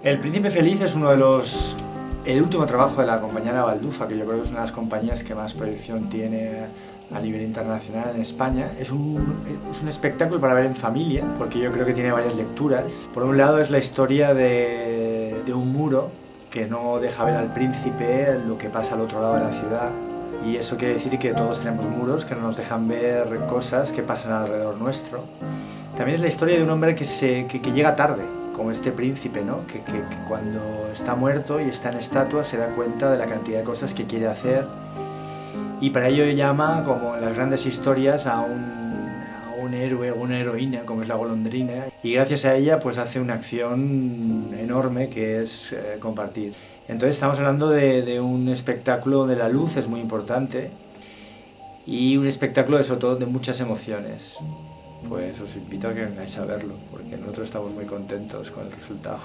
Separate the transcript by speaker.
Speaker 1: El Príncipe Feliz es el último trabajo de la compañía Baldufa, que yo creo que es una de las compañías que más proyección tiene a nivel internacional en España. Es un espectáculo para ver en familia, porque yo creo que tiene varias lecturas. Por un lado es la historia de un muro que no deja ver al príncipe lo que pasa al otro lado de la ciudad. Y eso quiere decir que todos tenemos muros que no nos dejan ver cosas que pasan alrededor nuestro. También es la historia de un hombre que llega tarde, como este príncipe, ¿no? Que cuando está muerto y está en estatua se da cuenta de la cantidad de cosas que quiere hacer, y para ello llama, como en las grandes historias, a un héroe o una heroína, como es la golondrina, y gracias a ella pues hace una acción enorme que es compartir. Entonces estamos hablando de un espectáculo donde la luz es muy importante y un espectáculo sobre todo de muchas emociones. Pues os invito a que vengáis a verlo, porque nosotros estamos muy contentos con el resultado.